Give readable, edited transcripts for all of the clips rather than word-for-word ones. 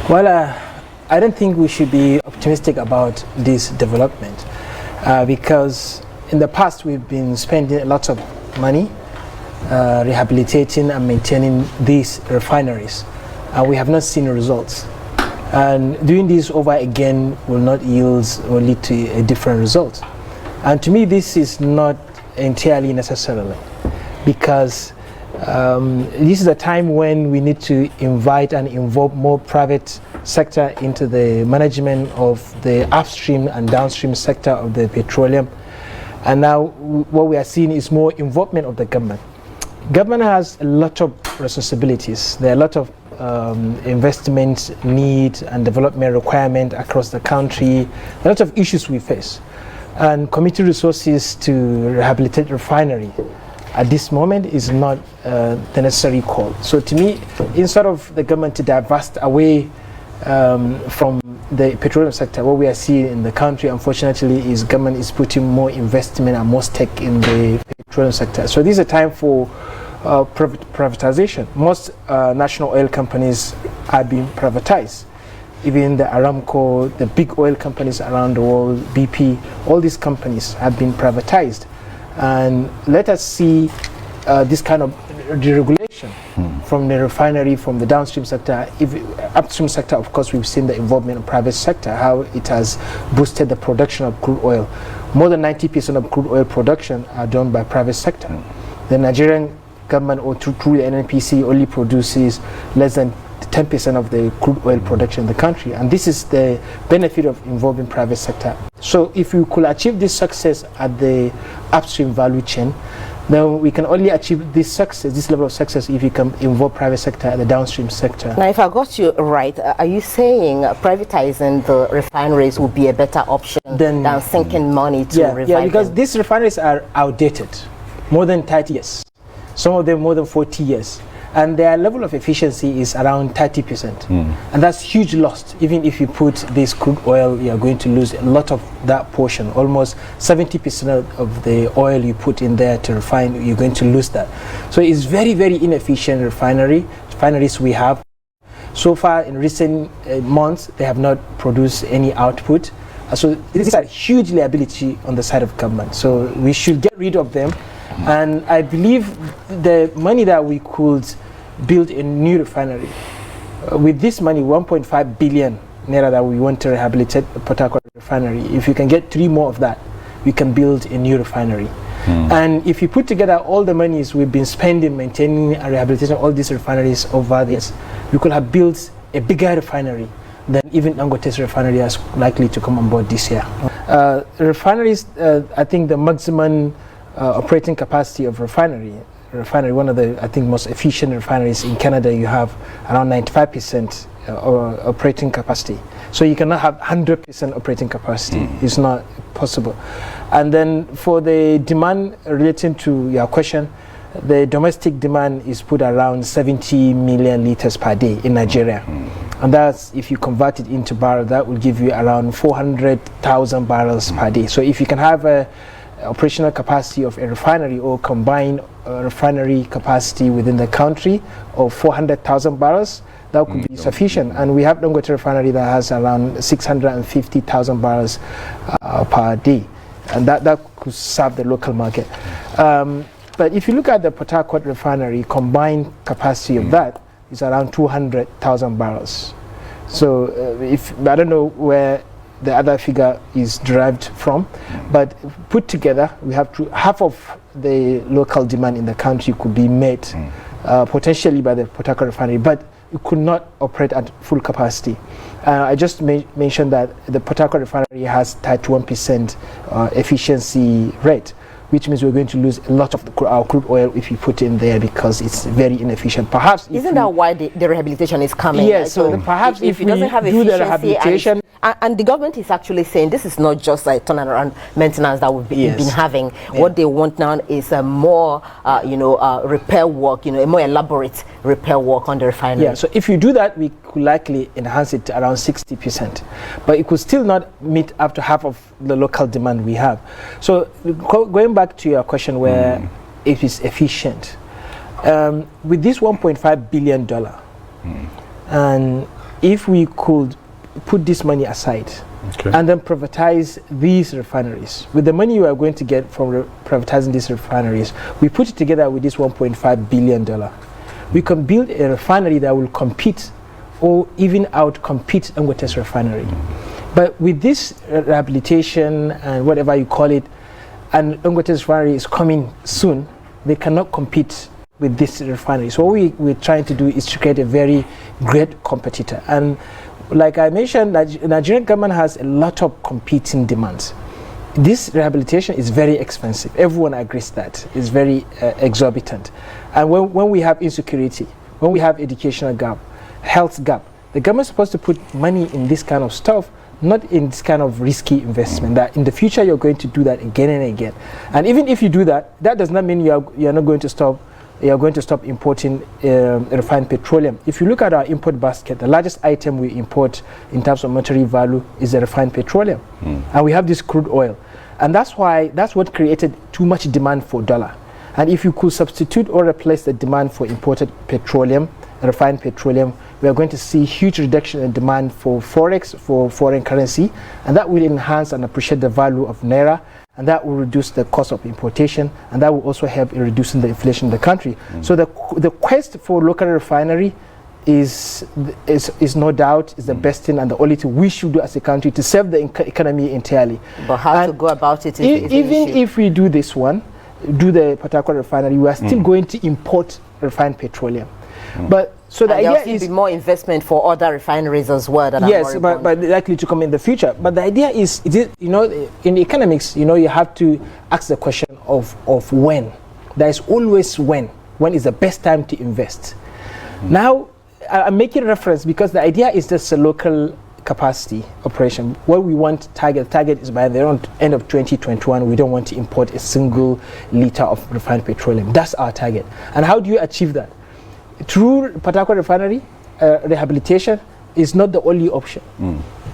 Well, I don't think we should be optimistic about this development because in the past we've been spending a lot of money rehabilitating and maintaining these refineries, and we have not seen results. And doing this over again will not yield or lead to a different result. And to me, this is not entirely necessarily, because this is a time when we need to invite and involve more private sector into the management of the upstream and downstream sector of the petroleum. And now what we are seeing is more involvement of the government. Government has a lot of responsibilities. There are a lot of investment need and development requirement across the country, a lot of issues we face. And committing resources to rehabilitate refinery at this moment is not the necessary call. So to me, instead of the government to divest away from the petroleum sector, what we are seeing in the country, unfortunately, is government is putting more investment and more stake in the petroleum sector. So this is a time for privatization. Most national oil companies are being privatized. Even the Aramco, the big oil companies around the world, BP, all these companies have been privatized. And let us see this kind of deregulation from the refinery, from the downstream sector. Upstream sector, of course, we've seen the involvement of private sector, how it has boosted the production of crude oil. More than 90% of crude oil production are done by private sector. The Nigerian government, or through the NNPC, only produces less than 10% of the crude oil production in the country, and this is the benefit of involving private sector. So if you could achieve this success at the upstream value chain, then we can only achieve this success, this level of success, if you can involve private sector at the downstream sector. Now, if I got you right, are you saying privatizing the refineries would be a better option than sinking money to revive them? Because these refineries are outdated, more than 30 years. Some of them more than 40 years. And their level of efficiency is around 30%. And that's huge loss. Even if you put this crude oil, you're going to lose a lot of that portion. Almost 70% of the oil you put in there to refine, you're going to lose that. So it's very, very inefficient refineries we have. So far in recent months, they have not produced any output. So this is a huge liability on the side of government. So we should get rid of them. And I believe the money that we could build a new refinery, with this money, 1.5 billion naira that we want to rehabilitate the Port Harcourt refinery, if you can get 3 more of that, we can build a new refinery. And if you put together all the monies we've been spending maintaining and rehabilitating all these refineries over the years, we could have built a bigger refinery than even Dangote's refinery is likely to come on board this year. Refineries, I think the maximum operating capacity of refinery, one of the, I think, most efficient refineries in Canada, you have around 95% operating capacity. So you cannot have 100% operating capacity. It's not possible. And then for the demand relating to your question, the domestic demand is put around 70 million liters per day in Nigeria. And that's, if you convert it into barrel, that will give you around 400,000 barrels per day. So if you can have a operational capacity of a refinery or combined refinery capacity within the country of 400,000 barrels, that could be sufficient. And we have Dangote refinery that has around 650,000 barrels per day, and that could serve the local market. But if you look at the Port Harcourt refinery, combined capacity of that is around 200,000 barrels. So I don't know where the other figure is derived from, but put together, we have half of the local demand in the country could be met potentially by the Port Harcourt refinery, but it could not operate at full capacity. I just mentioned that the Port Harcourt refinery has 31% efficiency rate, which means we're going to lose a lot of our crude oil if we put in there because it's very inefficient. Perhaps isn't that why the rehabilitation is coming? Yes, so perhaps if we doesn't have do the rehabilitation, and the government is actually saying this is not just a turnaround maintenance that we've been having. What they want now is a more repair work, a more elaborate repair work on the refinery. Yeah, so if you do that, we could likely enhance it to around 60%, but it could still not meet up to half of the local demand we have. So going back to your question where it is efficient, with this $1.5 billion, and if we could put this money aside and then privatize these refineries, with the money we are going to get from privatizing these refineries, we put it together with this $1.5 billion. We can build a refinery that will compete or even out-compete Dangote's refinery. But with this rehabilitation and whatever you call it, and Dangote's refinery is coming soon, they cannot compete with this refinery. So what we're trying to do is to create a very great competitor. And like I mentioned, the Nigerian government has a lot of competing demands. This rehabilitation is very expensive. Everyone agrees that it's very exorbitant. And when we have insecurity, when we have educational gap, health gap, the government is supposed to put money in this kind of stuff, not in this kind of risky investment, that in the future you're going to do that again and again. And even if you do that, that does not mean you're not going to stop, you're going to stop importing refined petroleum. If you look at our import basket, the largest item we import in terms of monetary value is the refined petroleum. And we have this crude oil. And that's what created too much demand for dollar. And if you could substitute or replace the demand for imported petroleum, refined petroleum, we are going to see huge reduction in demand for forex, for foreign currency, and that will enhance and appreciate the value of naira, and that will reduce the cost of importation, and that will also help in reducing the inflation in the country. So the quest for local refinery is no doubt is the best thing and the only thing we should do as a country to serve the economy entirely. But how to go about it even if we do this one, do the Port Harcourt refinery, we are still going to import refined petroleum. But so the idea is be more investment for other refineries as well. Yes, but likely to come in the future. But the idea is, in economics, you have to ask the question of when. There is always when. When is the best time to invest? Now, I'm making reference because the idea is just a local capacity operation. What we want target is by the end of 2021, we don't want to import a single liter of refined petroleum. That's our target. And how do you achieve that? Through Port Harcourt refinery, rehabilitation is not the only option.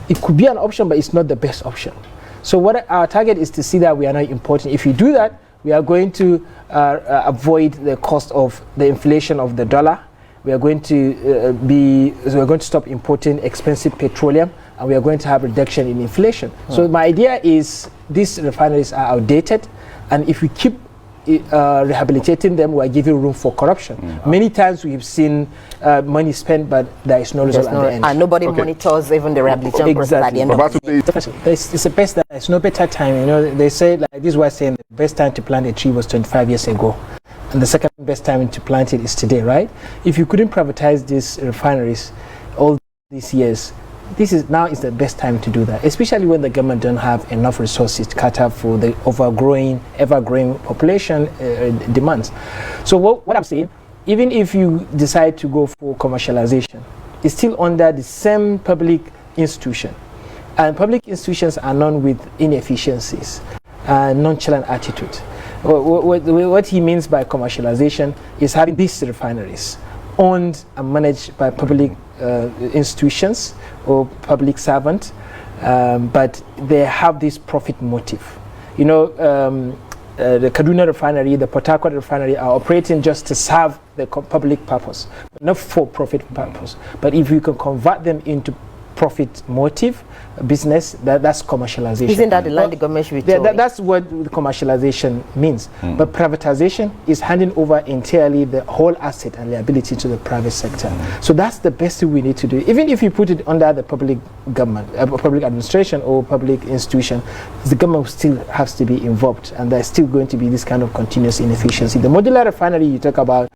It could be an option, but it's not the best option. So what our target is to see that we are not importing. If we do that, we are going to avoid the cost of the inflation of the dollar. We are going to stop importing expensive petroleum, and we are going to have reduction in inflation. So my idea is these refineries are outdated, and if we keep rehabilitating them, we are giving room for corruption. Many times we have seen money spent, but there is no result at the end. And nobody monitors even the rehabilitation process at the end of the day. It's the best. There's no better time. They say, like this was saying, the best time to plant a tree was 25 years ago. And the second best time to plant it is today, right? If you couldn't privatize these refineries all these years, this is the best time to do that, especially when the government don't have enough resources to cater for the ever-growing population demands. So what I'm saying, even if you decide to go for commercialization, it's still under the same public institution. And public institutions are known with inefficiencies and nonchalant attitude. What he means by commercialization is having these refineries owned and managed by public institutions or public servants, but they have this profit motive. The Kaduna refinery, the Port Harcourt refinery are operating just to serve the public purpose, not for profit purpose. But if you can convert them into profit motive business, that's commercialization. Isn't that the line the government should be towing? That's what the commercialization means. But privatization is handing over entirely the whole asset and liability to the private sector. So that's the best thing we need to do. Even if you put it under the public government, public administration or public institution, the government still has to be involved, and there's still going to be this kind of continuous inefficiency. The modular refinery you talk about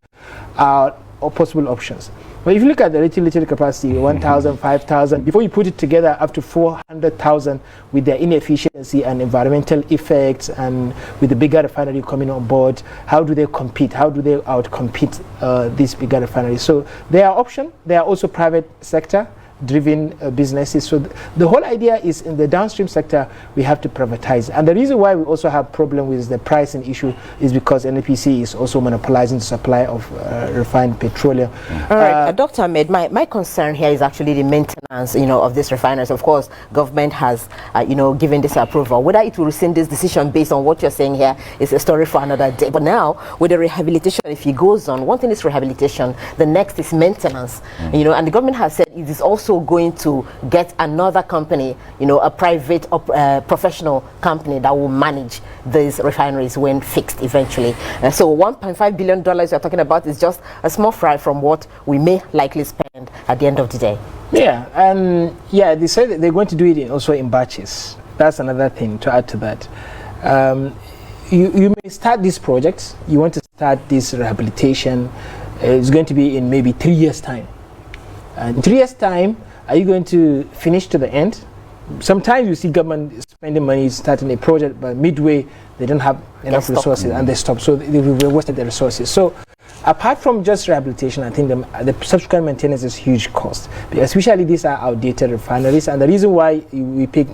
are possible options. But if you look at the little capacity, 1,000, 5,000, before you put it together up to 400,000 with their inefficiency and environmental effects, and with the bigger refinery coming on board, how do they compete? How do they outcompete these bigger refineries? So there are options. There are also private sector driven businesses. So the whole idea is in the downstream sector we have to privatize, and the reason why we also have problem with the pricing issue is because NPC is also monopolizing the supply of refined petroleum. All right, Dr. Ahmed, my concern here is actually the maintenance of these refineries. Of course, government has given this approval. Whether it will rescind this decision based on what you're saying here is a story for another day. But now with the rehabilitation, if it goes on, one thing is rehabilitation, the next is maintenance. And the government has said it is also also going to get another company, you know, a private professional company that will manage these refineries when fixed eventually. So $1.5 billion you're talking about is just a small fry from what we may likely spend at the end of the day. Yeah, and yeah, they said that they're going to do it also in batches. That's another thing to add to that. You may start this project, you want to start this rehabilitation, it's going to be in maybe 3 years' time. And in 3 years' time, are you going to finish to the end? Sometimes you see government spending money starting a project, but midway they don't have enough resources and they stop, so they've wasted the resources. So apart from just rehabilitation, I think the subsequent maintenance is huge cost, especially these are outdated refineries, and the reason why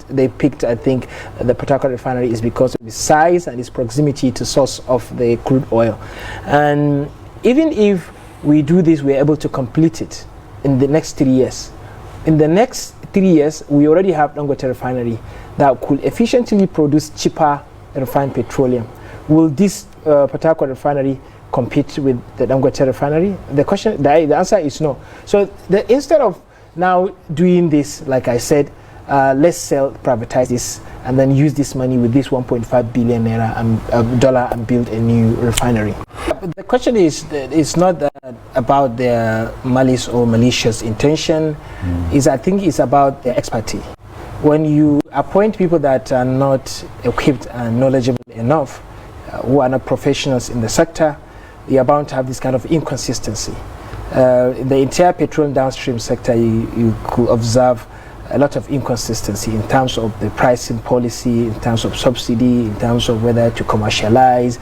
they picked I think the Port Harcourt refinery is because of its size and its proximity to source of the crude oil. And even if we do this, we're able to complete it in the next 3 years. In the next 3 years, we already have Dangote refinery that could efficiently produce cheaper refined petroleum. Will this Port Harcourt refinery compete with the Dangote refinery? The answer is no. So instead of now doing this, like I said, let's privatize this and then use this money with this 1.5 billion naira dollar and build a new refinery. But the question is, it's not about their malice or malicious intention. I think it's about their expertise. When you appoint people that are not equipped and knowledgeable enough, who are not professionals in the sector, you are bound to have this kind of inconsistency. In the entire petroleum downstream sector, you could observe a lot of inconsistency in terms of the pricing policy, in terms of subsidy, in terms of whether to commercialize.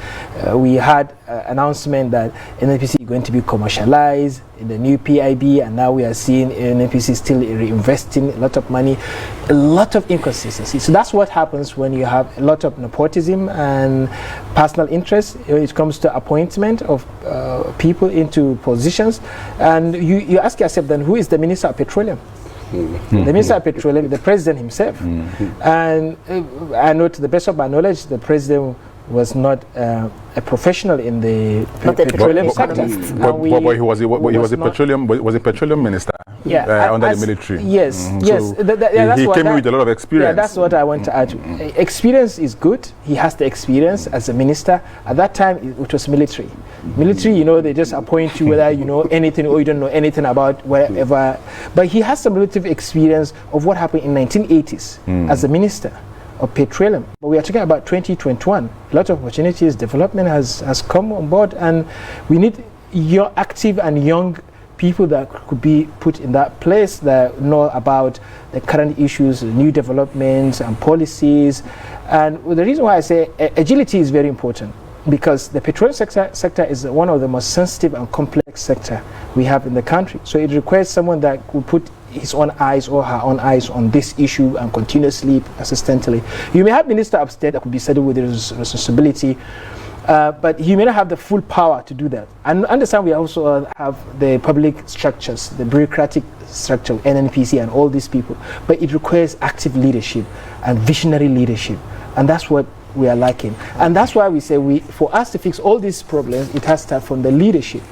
We had an announcement that NNPC is going to be commercialized in the new PIB, and now we are seeing NNPC still reinvesting a lot of money, a lot of inconsistency. So that's what happens when you have a lot of nepotism and personal interest when it comes to appointment of people into positions. And you ask yourself then, who is the Minister of Petroleum? The Minister of Petroleum, the President himself. And I know, to the best of my knowledge, the President was not a professional in the petroleum sector. But he was a petroleum minister under the military. Yes, yes. He came in with a lot of experience. Yeah, that's what I want to add. Experience is good. He has the experience as a minister. At that time, it was military. Military, you know, they just appoint you whether you know anything or you don't know anything about whatever. But he has some relative experience of what happened in 1980s as a minister of petroleum. But we are talking about 2021. A lot of opportunities, development has come on board, and we need your active and young people that could be put in that place that know about the current issues, new developments and policies. And the reason why I say agility is very important, because the petroleum sector is one of the most sensitive and complex sector we have in the country. So it requires someone that could put his own eyes or her own eyes on this issue and continuously, persistently. You may have Minister of State that could be saddled with his responsibility, but he may not have the full power to do that. And understand we also have the public structures, the bureaucratic structure of NNPC and all these people. But it requires active leadership and visionary leadership. And that's what we are lacking. And that's why we say for us to fix all these problems, it has to start from the leadership.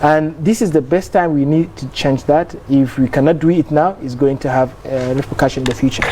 And this is the best time we need to change that. If we cannot do it now, it's going to have repercussion in the future.